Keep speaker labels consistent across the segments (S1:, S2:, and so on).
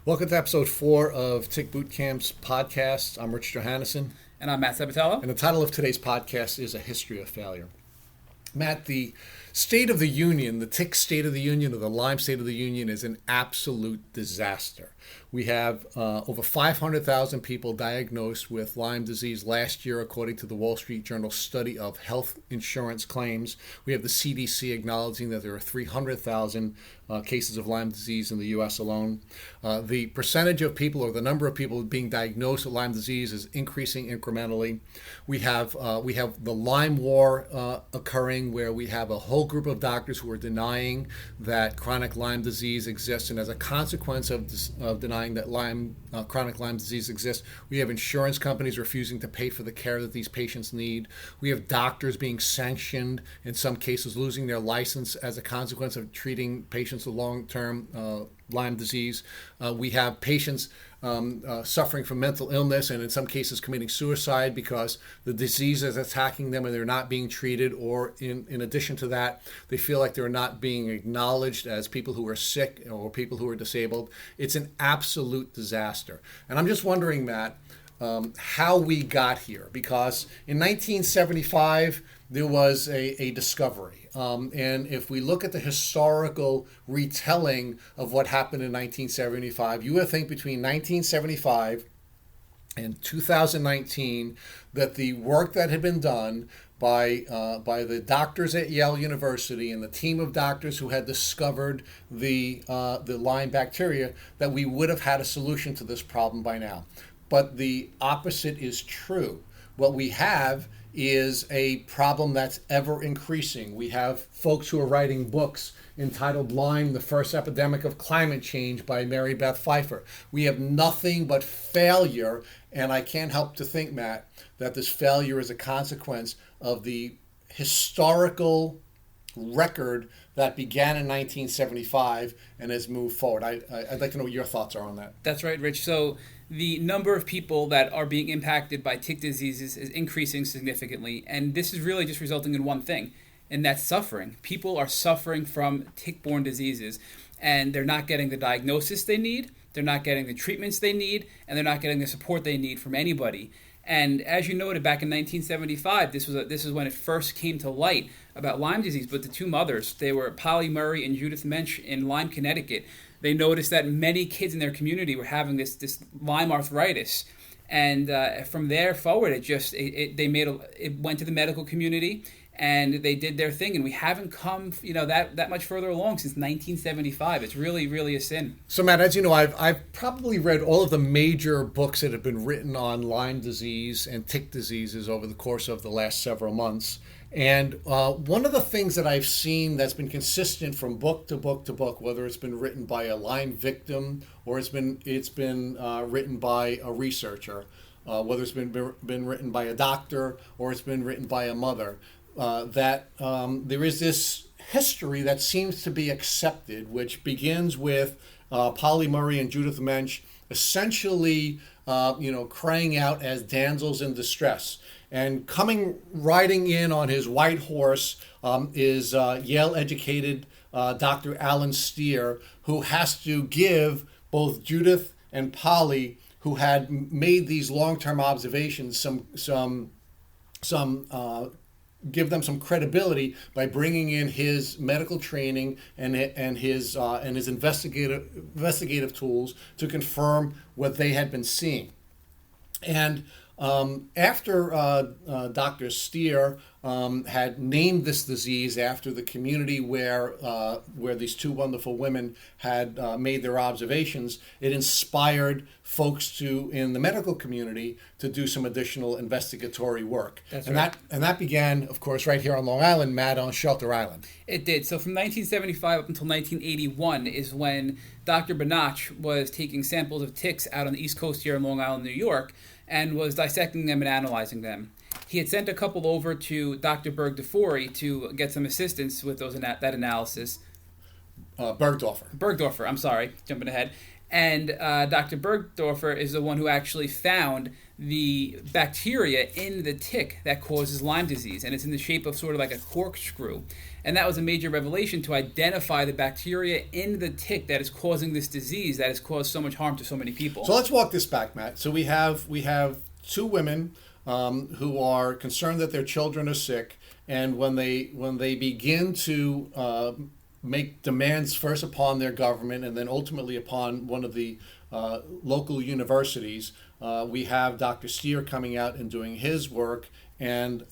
S1: Welcome to episode 4 of Tick Boot Camp's podcast. I'm Rich Johannesson.
S2: And I'm Matt Sabatello.
S1: And the title of today's podcast is A History of Failure. Matt, the State of the Union, the Tick State of the Union or the Lyme State of the Union is an absolute disaster. We have over 500,000 people diagnosed with Lyme disease last year, according to the Wall Street Journal study of health insurance claims. We have the CDC acknowledging that there are 300,000 cases of Lyme disease in the U.S. alone. The percentage of people or the number of people being diagnosed with Lyme disease is increasing incrementally. We have the Lyme war occurring, where we have a whole group of doctors who are denying that chronic Lyme disease exists, and as a consequence of denying that chronic Lyme disease exists, we have insurance companies refusing to pay for the care that these patients need. We have doctors being sanctioned, in some cases losing their license as a consequence of treating patients with long-term Lyme disease. We have patients suffering from mental illness and in some cases committing suicide because the disease is attacking them and they're not being treated, or in addition to that, they feel like they're not being acknowledged as people who are sick or people who are disabled. It's an absolute disaster. And I'm just wondering, Matt, how we got here, because in 1975 there was a discovery. And if we look at the historical retelling of what happened in 1975, you would think between 1975 and 2019 that the work that had been done by the doctors at Yale University and the team of doctors who had discovered the Lyme bacteria, that we would have had a solution to this problem by now. But the opposite is true. What we have is a problem that's ever increasing. We have folks who are writing books entitled Lyme, the First Epidemic of Climate Change by Mary Beth Pfeiffer. We have nothing but failure, and I can't help to think, Matt, that this failure is a consequence of the historical record that began in 1975 and has moved forward. I'd like to know what your thoughts are on that.
S2: That's right, Rich. So the number of people that are being impacted by tick diseases is increasing significantly, and this is really just resulting in one thing, and that's suffering. People are suffering from tick-borne diseases, and they're not getting the diagnosis they need, they're not getting the treatments they need, and they're not getting the support they need from anybody. And as you noted, back in 1975, this is when it first came to light about Lyme disease. But the two mothers, they were Polly Murray and Judith Mensch in Lyme, Connecticut. They noticed that many kids in their community were having this Lyme arthritis, and from there forward, it went to the medical community, and they did their thing, and we haven't come, that much further along since 1975. It's really, really a sin.
S1: So, Matt, as you know, I've probably read all of the major books that have been written on Lyme disease and tick diseases over the course of the last several months. And one of the things that I've seen that's been consistent from book to book to book, whether it's been written by a Lyme victim or it's been written by a researcher, whether it's been written by a doctor or it's been written by a mother, that there is this history that seems to be accepted, which begins with Polly Murray and Judith Mensch essentially, crying out as damsels in distress. And riding in on his white horse is Yale-educated Dr. Alan Steer, who has to give both Judith and Polly, who had made these long-term observations, give them some credibility by bringing in his medical training and his investigative tools to confirm what they had been seeing. And after Dr. Steer had named this disease after the community where these two wonderful women had made their observations, it inspired folks in the medical community to do some additional investigatory work.
S2: That's
S1: and
S2: right.
S1: that began, of course, right here on Long Island, Matt, on Shelter Island.
S2: It did. So from 1975 up until 1981 is when Dr. Benach was taking samples of ticks out on the East Coast here in Long Island, New York, and was dissecting them and analyzing them. He had sent a couple over to Dr. Berg-DeFori to get some assistance with that analysis.
S1: Bergdorfer.
S2: Bergdorfer, I'm sorry, jumping ahead. And Dr. Bergdorfer is the one who actually found the bacteria in the tick that causes Lyme disease, and it's in the shape of sort of like a corkscrew. And that was a major revelation, to identify the bacteria in the tick that is causing this disease that has caused so much harm to so many people.
S1: So let's walk this back, Matt. So we have two women who are concerned that their children are sick, and when they begin to make demands first upon their government and then ultimately upon one of the local universities, we have Dr. Steer coming out and doing his work, and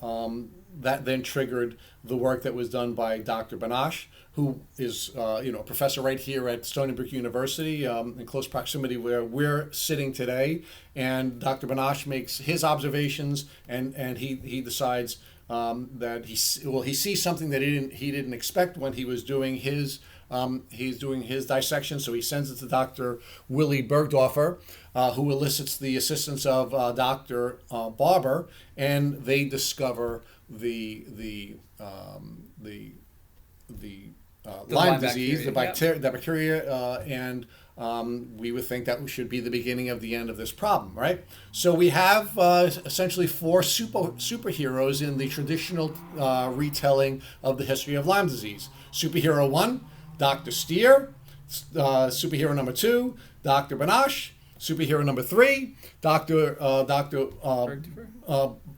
S1: that then triggered the work that was done by Dr. Banash, who is a professor right here at Stony Brook University, in close proximity where we're sitting today. And Dr. Banash makes his observations, and he decides that he sees something that he didn't expect when he was doing his dissection. So he sends it to Dr. Willie Bergdorfer, who elicits the assistance of Dr. Barber, and they discover the Lyme disease, the bacteria, and we would think that should be the beginning of the end of this problem, right? So we have essentially four superheroes in the traditional retelling of the history of Lyme disease. Superhero 1, Dr. Steer. Superhero number 2, Dr. Banash. Superhero number 3, Dr.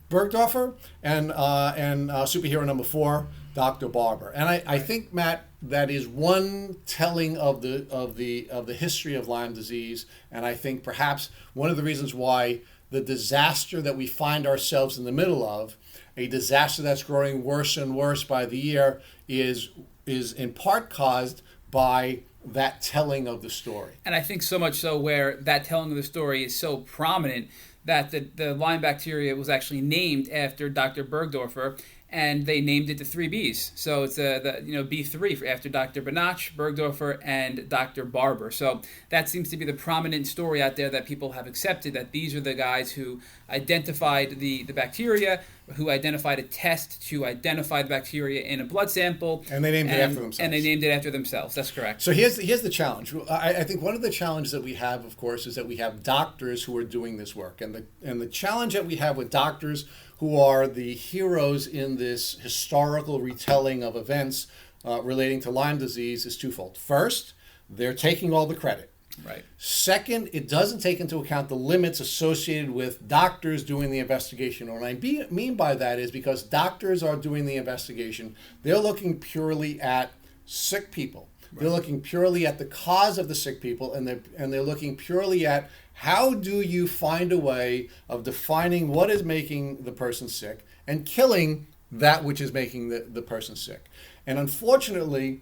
S1: Bergdorfer, and superhero number 4, Dr. Barber. And I think, Matt, that is one telling of the history of Lyme disease, and I think perhaps one of the reasons why the disaster that we find ourselves in the middle of, a disaster that's growing worse and worse by the year, is in part caused by that telling of the story.
S2: And I think so much so where that telling of the story is so prominent that the Lyme bacteria was actually named after Dr. Bergdorfer, and they named it the 3 Bs. So it's B3 after Dr. Banash, Bergdorfer, and Dr. Barber. So that seems to be the prominent story out there that people have accepted, that these are the guys who identified the bacteria, who identified a test to identify the bacteria in a blood sample.
S1: And they named it after themselves.
S2: And they named it after themselves. That's correct.
S1: So here's the challenge. I think one of the challenges that we have, of course, is that we have doctors who are doing this work. And the challenge that we have with doctors who are the heroes in this historical retelling of events relating to Lyme disease is twofold. First, they're taking all the credit.
S2: Right.
S1: Second, it doesn't take into account the limits associated with doctors doing the investigation. And what I mean by that is because doctors are doing the investigation, they're looking purely at sick people. Right. They're looking purely at the cause of the sick people, and they're looking purely at how do you find a way of defining what is making the person sick and killing that which is making the person sick. And unfortunately,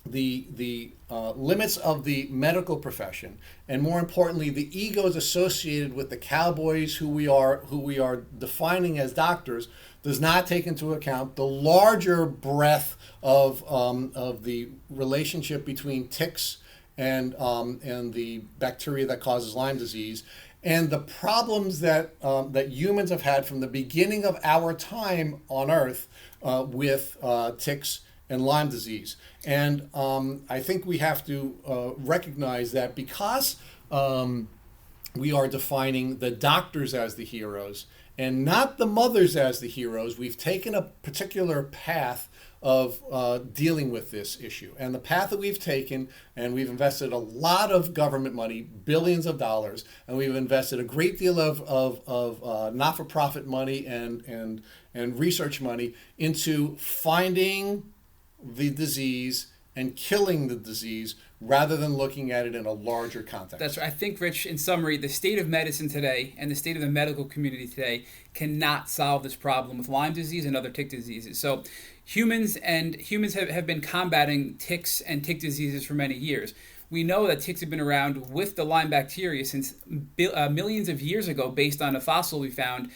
S1: the limits of the medical profession, and more importantly, the egos associated with the cowboys who we are defining as doctors, does not take into account the larger breadth of the relationship between ticks and the bacteria that causes Lyme disease, and the problems that humans have had from the beginning of our time on Earth with ticks and Lyme disease. And I think we have to recognize that because we are defining the doctors as the heroes and not the mothers as the heroes, we've taken a particular path of dealing with this issue. And the path that we've taken, and we've invested a lot of government money, billions of dollars, and we've invested a great deal of not-for-profit money and research money into finding the disease and killing the disease rather than looking at it in a larger context.
S2: That's right. I think, Rich, in summary, the state of medicine today and the state of the medical community today cannot solve this problem with Lyme disease and other tick diseases. So humans have been combating ticks and tick diseases for many years. We know that ticks have been around with the Lyme bacteria since millions of years ago, based on a fossil we found,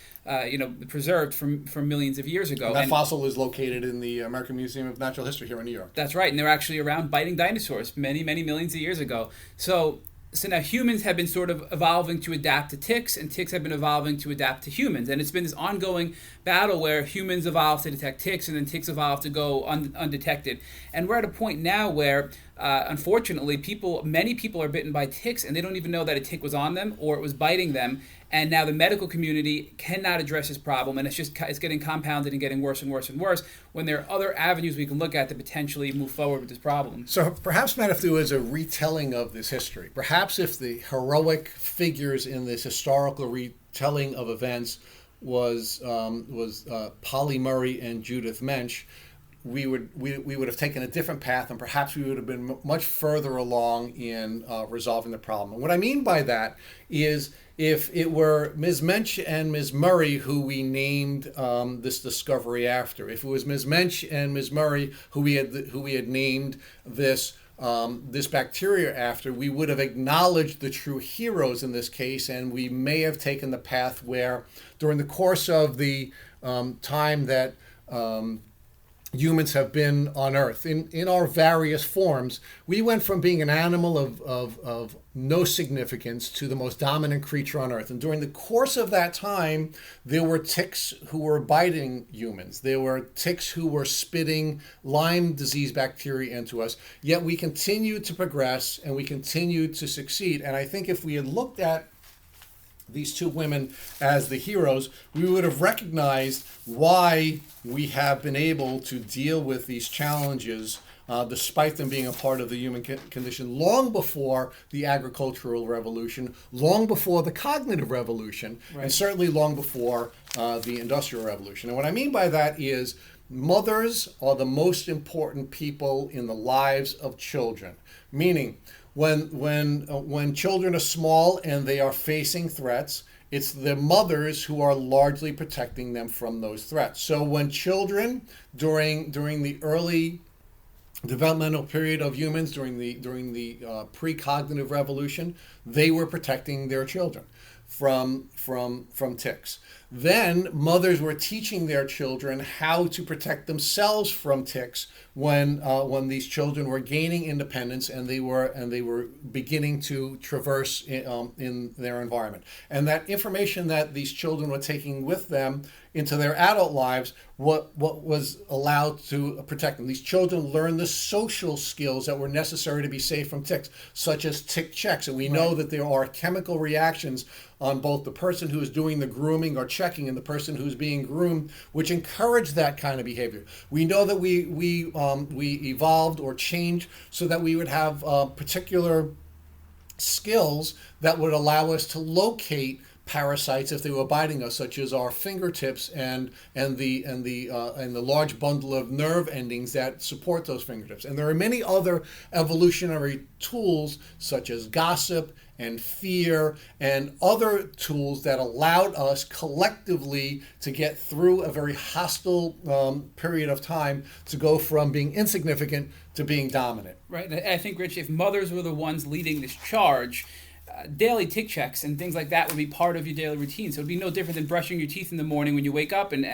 S2: preserved from millions of years ago.
S1: And that fossil is located in the American Museum of Natural History here in New York.
S2: That's right, and they're actually around biting dinosaurs many, many millions of years ago. So now humans have been sort of evolving to adapt to ticks, and ticks have been evolving to adapt to humans. And it's been this ongoing battle where humans evolve to detect ticks, and then ticks evolve to go undetected. And we're at a point now where unfortunately, many people are bitten by ticks, and they don't even know that a tick was on them or it was biting them. And now the medical community cannot address this problem, and it's getting compounded and getting worse and worse and worse. When there are other avenues we can look at to potentially move forward with this problem.
S1: So perhaps, Matt, if there was a retelling of this history, perhaps if the heroic figures in this historical retelling of events was Polly Murray and Judith Mensch, we would have taken a different path, and perhaps we would have been much further along in resolving the problem. And what I mean by that is, if it were Ms. Mensch and Ms. Murray who we named this discovery after, if it was Ms. Mensch and Ms. Murray who we had named this bacteria after, we would have acknowledged the true heroes in this case, and we may have taken the path where, during the course of the time that humans have been on Earth, in our various forms, we went from being an animal of no significance to the most dominant creature on Earth. And during the course of that time, there were ticks who were biting humans. There were ticks who were spitting Lyme disease bacteria into us. Yet we continued to progress and we continued to succeed. And I think if we had looked at these two women as the heroes, we would have recognized why we have been able to deal with these challenges despite them being a part of the human condition long before the agricultural revolution, long before the cognitive revolution, and certainly long before the industrial revolution. And what I mean by that is, mothers are the most important people in the lives of children, meaning when children are small and they are facing threats, it's the mothers who are largely protecting them from those threats. So when children, during the early developmental period of humans, during the pre-cognitive revolution, they were protecting their children from ticks. Then mothers were teaching their children how to protect themselves from ticks when these children were gaining independence and they were beginning to traverse in their environment. And that information that these children were taking with them into their adult lives, what was allowed to protect them. These children learned the social skills that were necessary to be safe from ticks, such as tick checks. And we know that there are chemical reactions on both the person who is doing the grooming or checking and the person who's being groomed, which encourage that kind of behavior. We know that we evolved or changed so that we would have particular skills that would allow us to locate parasites if they were biting us, such as our fingertips and the large bundle of nerve endings that support those fingertips. And there are many other evolutionary tools, such as gossip and fear and other tools that allowed us collectively to get through a very hostile period of time, to go from being insignificant to being dominant.
S2: Right. And I think, Rich, if mothers were the ones leading this charge, daily tick checks and things like that would be part of your daily routine. So it would be no different than brushing your teeth in the morning when you wake up and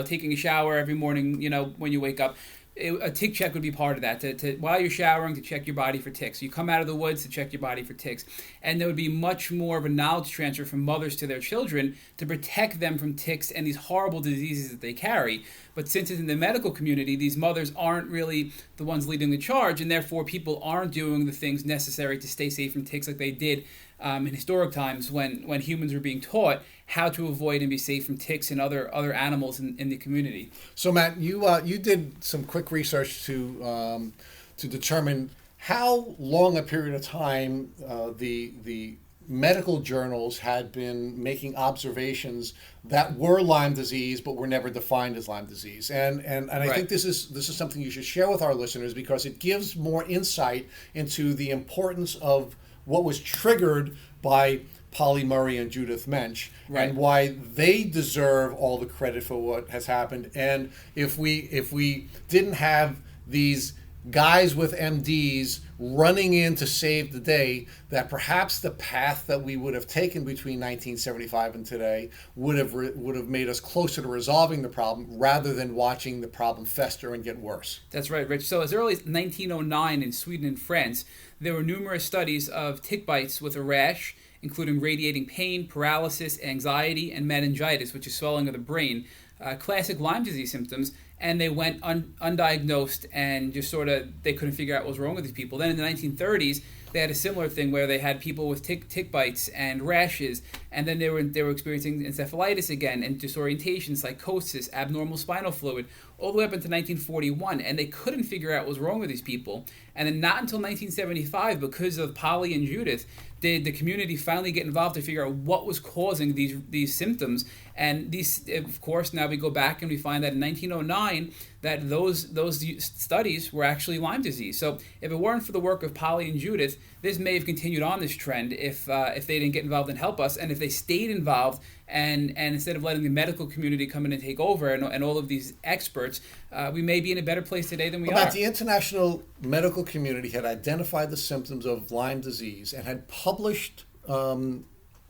S2: taking a shower every morning, when you wake up. A tick check would be part of that, to while you're showering, to check your body for ticks. You come out of the woods to check your body for ticks. And there would be much more of a knowledge transfer from mothers to their children to protect them from ticks and these horrible diseases that they carry. But since it's in the medical community, these mothers aren't really the ones leading the charge, and therefore people aren't doing the things necessary to stay safe from ticks like they did in historic times when humans were being taught how to avoid and be safe from ticks and other animals in the community.
S1: So, Matt, you did some quick research to determine how long a period of time the medical journals had been making observations that were Lyme disease but were never defined as Lyme disease. And I think this is something you should share with our listeners, because it gives more insight into the importance of what was triggered by Polly Murray and Judith Mensch, and why they deserve all the credit for what has happened. And if we didn't have these guys with MDs running in to save the day, that perhaps the path that we would have taken between 1975 and today would have made us closer to resolving the problem, rather than watching the problem fester and get worse.
S2: That's right, Rich. So as early as 1909 in Sweden and France, there were numerous studies of tick bites with a rash, including radiating pain, paralysis, anxiety, and meningitis, which is swelling of the brain, classic Lyme disease symptoms. and they went undiagnosed and just sort of they couldn't figure out what was wrong with these people. Then in the 1930s, they had a similar thing where they had people with tick bites and rashes, and then they were experiencing encephalitis again, and disorientation, psychosis, abnormal spinal fluid, all the way up into 1941, and they couldn't figure out what was wrong with these people. And then not until 1975, because of Polly and Judith, did the community finally get involved to figure out what was causing these symptoms. And these, of course, now we go back and we find that in 1909 that those studies were actually Lyme disease. So if it weren't for the work of Polly and Judith, this may have continued on this trend if they didn't get involved and help us, and if they stayed involved and instead of letting the medical community come in and take over and all of these experts, we may be in a better place today than we are.
S1: The international medical community had identified the symptoms of Lyme disease and had published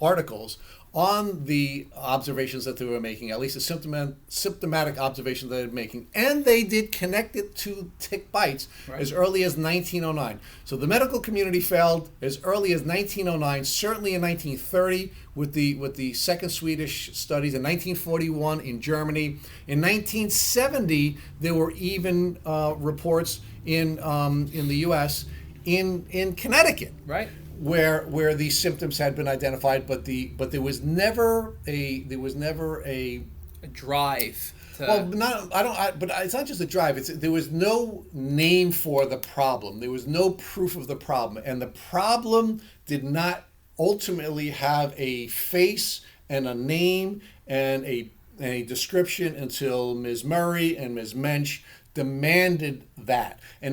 S1: articles on the observations that they were making, at least the symptomatic observations that they were making, and they did connect it to tick bites as early as 1909. So the medical community failed as early as 1909, certainly in 1930 with the second Swedish studies, in 1941 in Germany. In 1970, there were even reports in the U.S. in Connecticut.
S2: Right.
S1: Where these symptoms had been identified, but there was never a
S2: drive.
S1: But it's not just a drive. There was no name for the problem. There was no proof of the problem, and the problem did not ultimately have a face and a name and a description until Ms. Murray and Ms. Mensch demanded that, and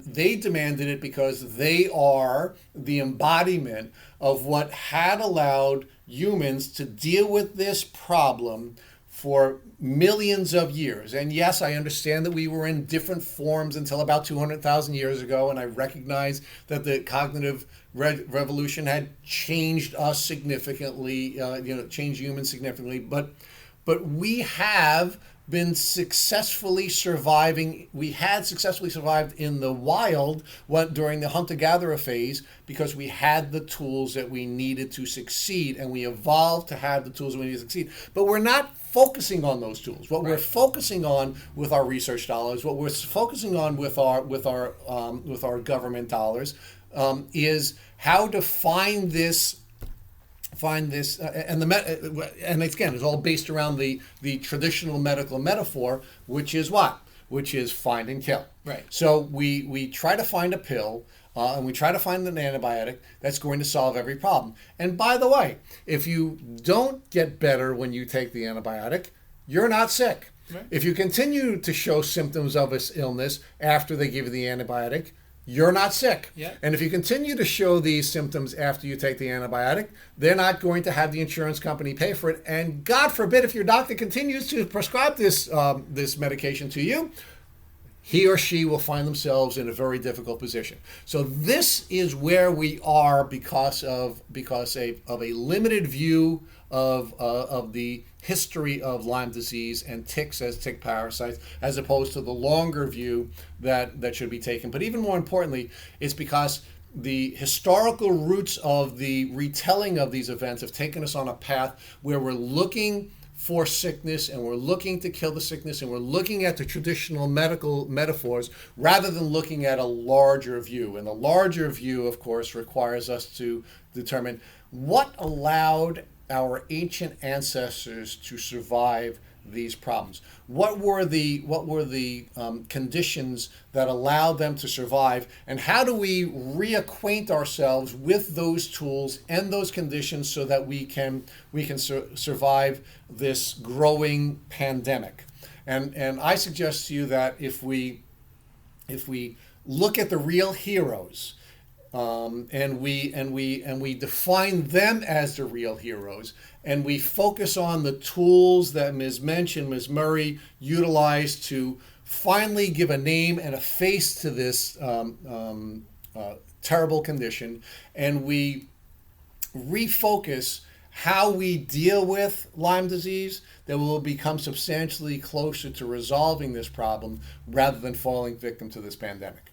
S1: they demanded it because they are the embodiment of what had allowed humans to deal with this problem for millions of years. And yes, I understand that we were in different forms until about 200,000 years ago, and I recognize that the cognitive revolution had changed us significantly, changed humans significantly, but we have been successfully surviving. We had successfully survived in the wild during the hunter-gatherer phase because we had the tools that we needed to succeed, and we evolved to have the tools we need to succeed. But we're not focusing on those tools. What we're focusing on with our research dollars, what we're focusing on with our government dollars, is how to find this, and again, it's all based around the traditional medical metaphor, which is what? Which is find and kill.
S2: Right.
S1: So we try to find a pill, and we try to find an antibiotic that's going to solve every problem. And by the way, if you don't get better when you take the antibiotic, you're not sick. Right. If you continue to show symptoms of this illness after they give you the antibiotic, you're not sick.
S2: Yeah.
S1: And if you continue to show these symptoms after you take the antibiotic, they're not going to have the insurance company pay for it. And God forbid, if your doctor continues to prescribe this medication to you, he or she will find themselves in a very difficult position. So this is where we are because of a limited view of the history of Lyme disease and ticks as tick parasites, as opposed to the longer view that should be taken. But even more importantly, it's because the historical roots of the retelling of these events have taken us on a path where we're looking for sickness, and we're looking to kill the sickness, and we're looking at the traditional medical metaphors rather than looking at a larger view. And the larger view, of course, requires us to determine what allowed our ancient ancestors to survive these problems. What were the conditions that allowed them to survive, and how do we reacquaint ourselves with those tools and those conditions so that we can survive this growing pandemic? And I suggest to you that if we look at the real heroes, and we define them as the real heroes, and we focus on the tools that Ms. Mensch and Ms. Murray utilized to finally give a name and a face to this terrible condition, and we refocus how we deal with Lyme disease, then we'll become substantially closer to resolving this problem rather than falling victim to this pandemic.